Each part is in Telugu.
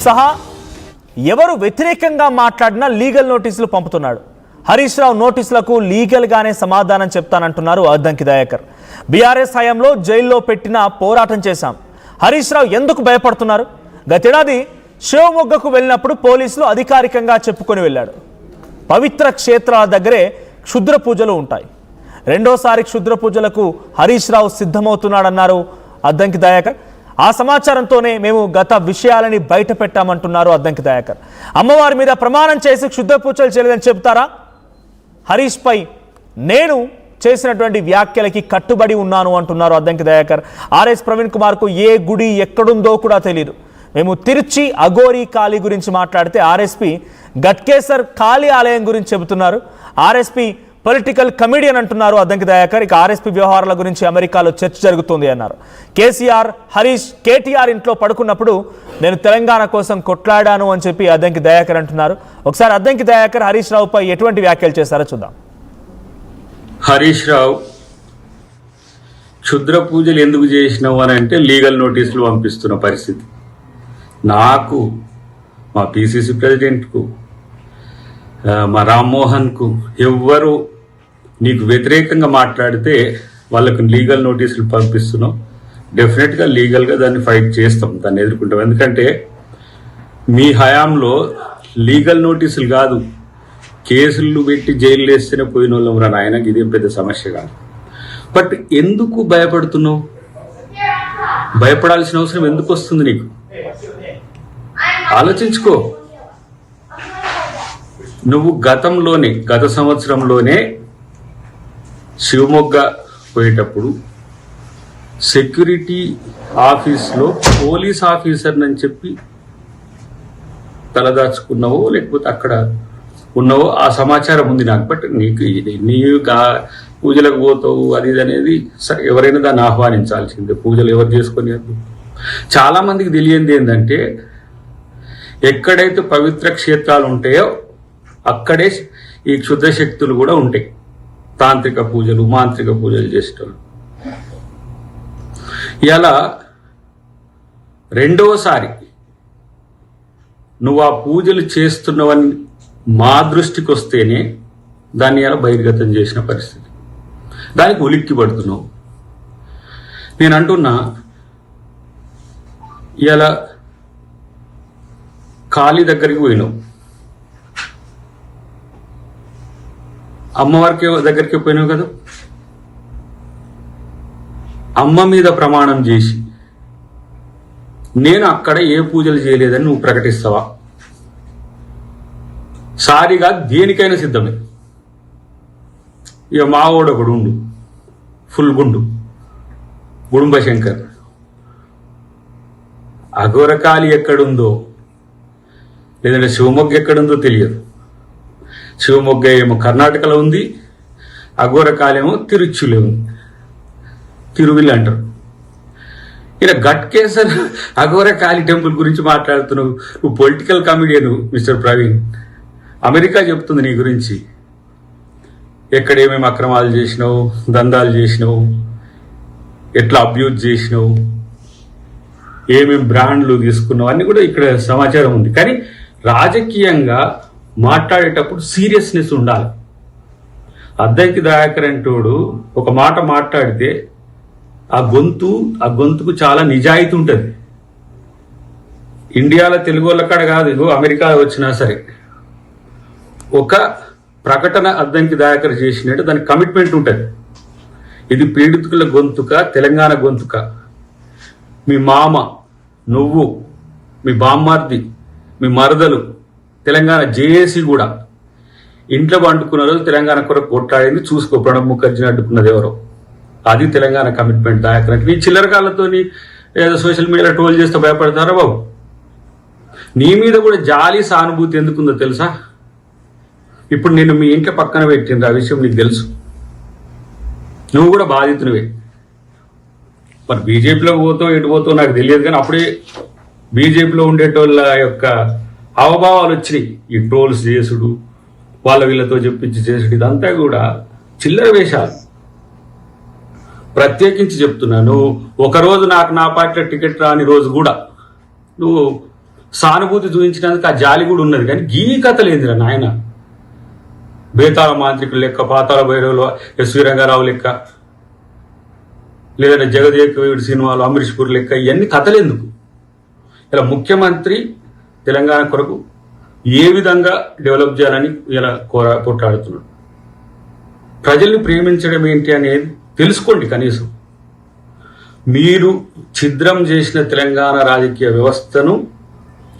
సహా ఎవరు వ్యతిరేకంగా మాట్లాడినా లీగల్ నోటీసులు పంపుతున్నాడు. హరీష్ రావు నోటీసులకు లీగల్ గానే సమాధానం చెప్తానంటున్నారు అద్దంకి దయాకర్. బీఆర్ఎస్ హయాంలో జైల్లో పెట్టిన పోరాటం చేశాం. హరీష్ రావు ఎందుకు భయపడుతున్నారు? గతేడాది శివమొగ్గకు వెళ్ళినప్పుడు పోలీసులు అధికారికంగా చెప్పుకొని వెళ్ళాడు. పవిత్ర క్షేత్రాల దగ్గరే క్షుద్ర పూజలు ఉంటాయి. రెండోసారి క్షుద్ర పూజలకు హరీష్ రావు సిద్ధమవుతున్నాడన్నారు అద్దంకి దయాకర్. ఆ సమాచారంతోనే మేము గత విషయాలని బయట పెట్టామంటున్నారు అద్దంకి దయాకర్. అమ్మవారి మీద ప్రమాణం చేసి క్షుద్ర పూజలు చేయలేదని చెబుతారా? హరీష్ పై నేను చేసినటువంటి వ్యాఖ్యలకి కట్టుబడి ఉన్నాను అంటున్నారు అద్దంకి దయాకర్. ఆర్ఎస్ ప్రవీణ్ కుమార్కు ఏ గుడి ఎక్కడుందో కూడా తెలియదు. మేము తిరుచి అఘోరీ కాళీ గురించి మాట్లాడితే ఆర్ఎస్పీ గట్కేసర్ కాళీ ఆలయం గురించి చెబుతున్నారు. ఆర్ఎస్పీ పొలిటికల్ కమిడియన్ అంటున్నారు అద్దంకి దయాకర్. ఇక ఆర్ఎస్పీ వ్యవహారాల గురించి అమెరికాలో చర్చ జరుగుతుంది అన్నారు. కేసీఆర్ హరీష్ కేటీఆర్ ఇంట్లో పడుకున్నప్పుడు నేను తెలంగాణ కోసం కొట్లాడాను అని చెప్పి అద్దంకి దయాకర్ అంటున్నారు. ఒకసారి అద్దంకి దయాకర్ హరీష్ రావుపై ఎటువంటి వ్యాఖ్యలు చేశారో చూద్దాం. హరీష్ రావు క్షుద్ర పూజలు ఎందుకు చేసినావు అని అంటే లీగల్ నోటీసులు పంపిస్తున్న పరిస్థితి. నాకు, మా పిసిసి ప్రెసిడెంట్కు, మా రామ్మోహన్కు ఎవ్వరు నీకు వ్యతిరేకంగా మాట్లాడితే వాళ్ళకు లీగల్ నోటీసులు పంపిస్తున్నాం. డెఫినెట్గా లీగల్గా దాన్ని ఫైట్ చేస్తాం, దాన్ని ఎదుర్కొంటాం. ఎందుకంటే మీ హయాంలో లీగల్ నోటీసులు కాదు, కేసులు పెట్టి జైలు వేస్తేనే పోయిన వాళ్ళం రా నాయనకి, ఇదేం పెద్ద సమస్య కాదు. బట్ ఎందుకు భయపడుతున్నావు? భయపడాల్సిన అవసరం ఎందుకు వస్తుంది నీకు? ఆలోచించుకో. నువ్వు గత సంవత్సరంలోనే శివమొగ్గ పోయేటప్పుడు సెక్యూరిటీ ఆఫీస్లో పోలీస్ ఆఫీసర్ అని చెప్పి తలదాచుకున్నావో లేకపోతే అక్కడ ఉన్నావో ఆ సమాచారం ఉంది నాకు. బట్ నీవు పూజలకు పోతావు అది ఇది అనేది సరే, ఎవరైనా దాన్ని ఆహ్వానించాల్సిందే. పూజలు ఎవరు చేసుకొని చాలా మందికి తెలియంది ఏంటంటే ఎక్కడైతే పవిత్ర క్షేత్రాలు ఉంటాయో అక్కడే ఈ క్షుద్ర శక్తులు కూడా ఉంటాయి. తాంత్రిక పూజలు, మాంత్రిక పూజలు చేసేటోళ్ళు. ఇలా రెండవసారి నువ్వు ఆ పూజలు చేస్తున్నవని మా దృష్టికి వస్తేనే దాన్ని ఇలా బహిర్గతం చేసిన పరిస్థితి. దానికి ఉలిక్కి పడుతున్నావు. నేను అంటున్నా, ఇలా కాళీ దగ్గరికి పోయినావు, అమ్మవారికి దగ్గరికి పోయినావు కదా, అమ్మ మీద ప్రమాణం చేసి నేను అక్కడ ఏ పూజలు చేయలేదని నువ్వు ప్రకటిస్తావా? సారిగా దేనికైనా సిద్ధమే. ఇక మావోడు ఒకడు ఉండు, ఫుల్ గుండు, గుడుంబ శంకర్. అఘోరకాళి ఎక్కడుందో లేదంటే శివమొగ్గ ఎక్కడుందో తెలియదు. శివమొగ్గ ఏమో కర్ణాటకలో ఉంది, అఘోరకాళి ఏమో తిరుచిలో ఉంది, తిరువిల్లి అంటారు. ఇలా గట్కేసర్ అఘోరకాళి టెంపుల్ గురించి మాట్లాడుతున్నావు. నువ్వు political comedian mister Praveen. America చెప్తుంది నీ గురించి, ఎక్కడ ఏమేమి అక్రమాలు చేసినావు, దందాలు చేసినావు, ఎట్లా అబ్యూజ్ చేసినావు, ఏమేమి బ్రాండ్లు తీసుకున్నావు అన్నీ కూడా ఇక్కడ సమాచారం ఉంది. కానీ రాజకీయంగా మాట్లాడేటప్పుడు సీరియస్నెస్ ఉండాలి. అద్దంకి దయాకర్ అంటోడు ఒక మాట మాట్లాడితే ఆ గొంతుకు చాలా నిజాయితీ ఉంటుంది. ఇండియాలో తెలుగు వాళ్ళ కాడ కాదు, ఇగో అమెరికా వచ్చినా సరే ఒక ప్రకటన అద్దంకి దయాకర్ చేసినట్టు దానికి కమిట్మెంట్ ఉంటుంది. ఇది పీడితుల గొంతుక, తెలంగాణ గొంతుక. మీ మామ, నువ్వు, మీ బామ్మార్ది, మీ మరదలు తెలంగాణ జేఏసీ కూడా ఇంట్లో వండుకున్న రోజు తెలంగాణ కొరకు కొట్లాడింది. చూసుకో, ప్రణబ్ ముఖర్జీని అడ్డుకున్నది ఎవరో. అది తెలంగాణ కమిట్మెంట్ దయాకర్ అంటే. నీ చిల్లరకాలతో ఏదో సోషల్ మీడియాలో ట్రోల్ చేస్తే భయపడతారా బాబు? నీ మీద కూడా జాలి, సానుభూతి ఎందుకుందో తెలుసా? ఇప్పుడు నేను మీ ఇంట్లో పక్కన పెట్టింది, ఆ విషయం నీకు తెలుసు. నువ్వు కూడా బాధితునివే. మరి బీజేపీలో పోతావు ఎటు పోతావు నాకు తెలియదు, కానీ అప్పుడే బీజేపీలో ఉండేటోళ్ళ యొక్క హావభావాలు వచ్చినాయి. ఈ ట్రోల్స్ చేసుడు, వాళ్ళ వీళ్ళతో చెప్పించి చేసుడు, ఇదంతా కూడా చిల్లర వేషాలు. ప్రత్యేకించి చెప్తున్నాను, ఒకరోజు నాకు నా పార్టీలో టికెట్ రాని రోజు కూడా నువ్వు సానుభూతి చూపించినందుకు ఆ జాలి కూడా ఉన్నది. కానీ గీ కథ లేదురా నాయన. బేతాళ మాంత్రికులు లెక్క, పాతాళ భైరవులు ఎస్వి రంగారావు లెక్క, లేదంటే జగదేకవీడు సినిమాలు అమరీష్ పూర్ లెక్క ఇవన్నీ కథలేందుకు? ఇలా ముఖ్యమంత్రి తెలంగాణ కొరకు ఏ విధంగా డెవలప్ చేయాలని ఇలా పోట్లాడుతున్నాడు. ప్రజల్ని ప్రేమించడం ఏంటి అనేది తెలుసుకోండి కనీసం. మీరు ఛిద్రం చేసిన తెలంగాణ రాజకీయ వ్యవస్థను,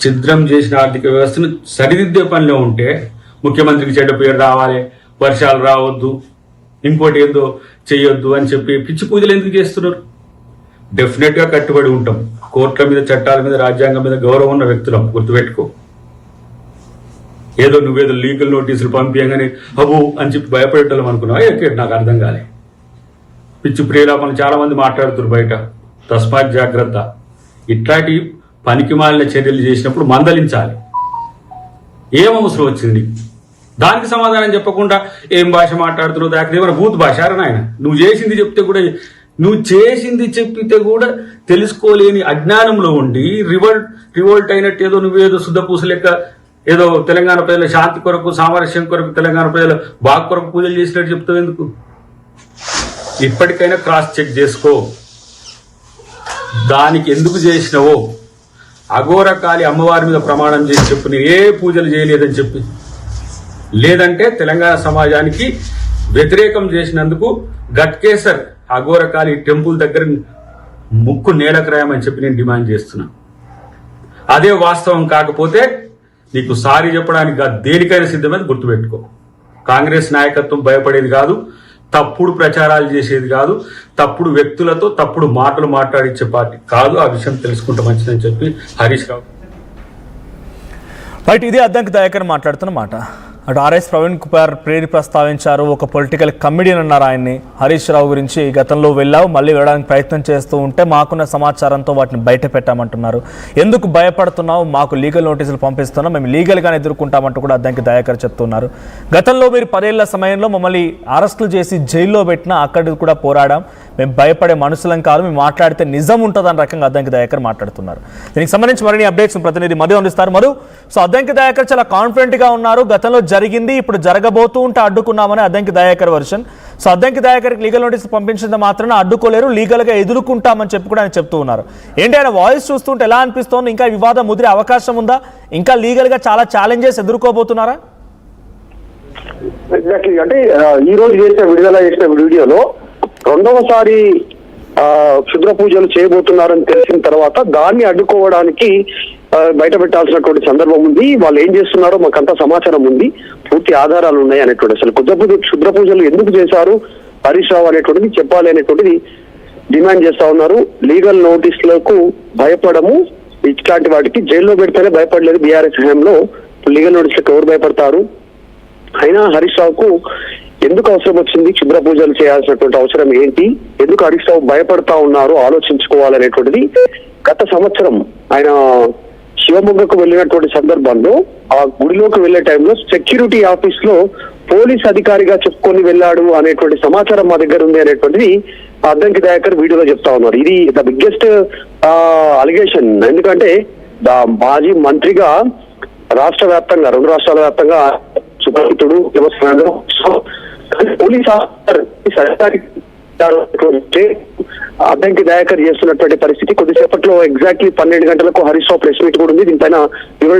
ఛిద్రం చేసిన ఆర్థిక వ్యవస్థను సరిదిద్దే పనిలో ఉంటే ముఖ్యమంత్రికి చెడ్డ పేరు రావాలి, వర్షాలు రావద్దు, ఇంకోటి ఏందో చెయ్యొద్దు అని చెప్పి పిచ్చి పూజలు ఎందుకు చేస్తున్నారు? డెఫినెట్గా కట్టుబడి ఉంటాం. కోర్టుల మీద, చట్టాల మీద, రాజ్యాంగం మీద గౌరవం ఉన్న వ్యక్తులం, గుర్తుపెట్టుకో. ఏదో నువ్వేదో లీగల్ నోటీసులు పంపించగానే అబు అని చెప్పి భయపడేటోళ్ళం అనుకున్నావా? ఎక్కడ నాకు అర్థం కాలే. పిచ్చి ప్రియులాపన చాలా మంది మాట్లాడుతున్నారు బయట. తస్మాత్ జాగ్రత్త. ఇట్లాంటి పనికి మాలిన చర్యలు చేసినప్పుడు మందలించాలి. ఏం అవసరం వచ్చింది? దానికి సమాధానం చెప్పకుండా ఏం భాష మాట్లాడుతున్నావు, దానికి ఏమైనా భూత్ భాష ఆయన? నువ్వు చేసింది చెప్తే కూడా, నువ్వు చేసింది చెప్పితే కూడా తెలుసుకోలేని అజ్ఞానంలో ఉండి రివోల్ట్ అయినట్టు ఏదో నువ్వేదో శుద్ధపూస లెక్క ఏదో తెలంగాణ ప్రజల శాంతి కొరకు, సామరస్యం కొరకు, తెలంగాణ ప్రజల బాగు కొరకు పూజలు చేసినట్టు చెప్తావు ఎందుకు? ఇప్పటికైనా క్రాస్ చెక్ చేసుకో. దానికి ఎందుకు చేసినవో అఘోరకాళి అమ్మవారి మీద ప్రమాణం చేసి చెప్పు, నేను ఏ పూజలు చేయలేదని చెప్పి. లేదంటే తెలంగాణ సమాజానికి వ్యతిరేకం చేసినందుకు గట్కేసర్ అఘోరకాళి టెంపుల్ దగ్గర ముక్కు నేలకు రాయమని చెప్పి నేను డిమాండ్ చేస్తున్నా. అదే వాస్తవం కాకపోతే నీకు సారీ చెప్పడానికి దేనికైనా సిద్ధమని గుర్తుపెట్టుకో. కాంగ్రెస్ నాయకత్వం భయపడేది కాదు, తప్పుడు ప్రచారాలు చేసేది కాదు, తప్పుడు వ్యక్తులతో తప్పుడు మాటలు మాట్లాడించే పార్టీ కాదు. ఆ విషయం తెలుసుకుంటే మంచిదని చెప్పి హరీష్ రావు. రైట్, ఇది అద్దంకి దయాకర్ మాట్లాడుతున్న మాట. అటు ఆర్ఎస్ ప్రవీణ్ కుమార్ ప్రేరి ప్రస్తావించారు, ఒక పొలిటికల్ కమెడియన్ అన్నారు ఆయన్ని. హరీష్ రావు గురించి గతంలో వెళ్ళావు, మళ్ళీ వెళ్ళడానికి ప్రయత్నం చేస్తూ ఉంటే మాకున్న సమాచారంతో వాటిని బయట పెట్టామంటున్నారు. ఎందుకు భయపడుతున్నావు? మాకు లీగల్ నోటీసులు పంపిస్తున్నాం, మేము లీగల్గానే ఎదుర్కొంటామంటూ కూడా అద్దంకి దయాకర్ చెప్తున్నారు. గతంలో మీరు 10 ఏళ్ల సమయంలో మమ్మల్ని అరెస్టులు చేసి జైల్లో పెట్టినా అక్కడికి కూడా పోరాడాం, మేము భయపడే మనుషులం కాదు, మేము మాట్లాడితే నిజం ఉంటుందని రకంగా అద్దంకి దయాకర్ మాట్లాడుతున్నారు. దీనికి సంబంధించి మరిన్ని అప్డేట్స్ ప్రతినిధి మధు అందిస్తారు. మధు, సో అద్దంకి దయాకర్ చాలా కాన్ఫిడెంట్గా ఉన్నారు, గతంలో జరిగింది ఇప్పుడు జరగబోతూ ఉంటే అడ్డుకున్నామని అద్దంకి దయాకర్ వర్షన్. సో అద్దంకి దయాకర్కి లీగల్ నోటీస్ పంపించినంత మాత్రాన అడ్డుకోలేరు, లీగల్గా ఎదుర్కొంటామని చెప్పి కూడా ఆయన చెప్తూ ఉన్నారు. ఏంటి ఆయన వాయిస్ చూస్తుంటే ఎలా అనిపిస్తోంది? ఇంకా వివాదం ముదిరే అవకాశం ఉందా? ఇంకా లీగల్గా చాలా ఛాలెంజెస్ ఎదుర్కోబోతున్నారా? ఎగ్జాక్ట్లీ. అంటే ఈ రోజు విడుదల చేసిన వీడియోలో రెండవసారి క్షుద్ర పూజలు చేయబోతున్నారని తెలిసిన తర్వాత దాన్ని అడ్డుకోవడానికి బయట పెట్టాల్సినటువంటి సందర్భం ఉంది. వాళ్ళు ఏం చేస్తున్నారో మాకంతా సమాచారం ఉంది, పూర్తి ఆధారాలు ఉన్నాయి అనేటువంటి. అసలు క్షుద్ర పూజలు ఎందుకు చేశారు హరీష్ రావు అనేటువంటిది చెప్పాలి అనేటువంటిది డిమాండ్ చేస్తా ఉన్నారు. లీగల్ నోటీసులకు భయపడము, ఇట్లాంటి వాటికి జైల్లో పెడితేనే భయపడలేదు బీఆర్ఎస్ హయాంలో, లీగల్ నోటీసులకు ఎవరు భయపడతారు? అయినా హరీష్ రావుకు ఎందుకు అవసరం వచ్చింది? క్షుద్ర పూజలు చేయాల్సినటువంటి అవసరం ఏంటి? ఎందుకు హరీష్ రావు భయపడతా ఉన్నారు ఆలోచించుకోవాలనేటువంటిది. గత సంవత్సరం ఆయన శివమొగ్గకు వెళ్ళినటువంటి సందర్భంలో ఆ గుడిలోకి వెళ్లే టైంలో సెక్యూరిటీ ఆఫీస్ లో పోలీస్ అధికారిగా చెప్పుకొని వెళ్ళాడు అనేటువంటి సమాచారం మా దగ్గర ఉంది అనేటువంటిది అద్దంకి దయాకర్ వీడియోలో చెప్తా ఉన్నారు. ఇది ద బిగ్గెస్ట్ అలిగేషన్. ఎందుకంటే మాజీ మంత్రిగా రాష్ట్ర వ్యాప్తంగా, 2 రాష్ట్రాల వ్యాప్తంగా సుపరిచితుడు, పోలీస్ ఆఫీసర్ అద్దంకి దయాకర్ చేస్తున్నటువంటి పరిస్థితి. కొద్దిసేపట్లో ఎగ్జాక్ట్లీ 12 గంటలకు హరీష్ రావు ప్రెస్ మీట్ కూడా ఉంది. దీనిపైన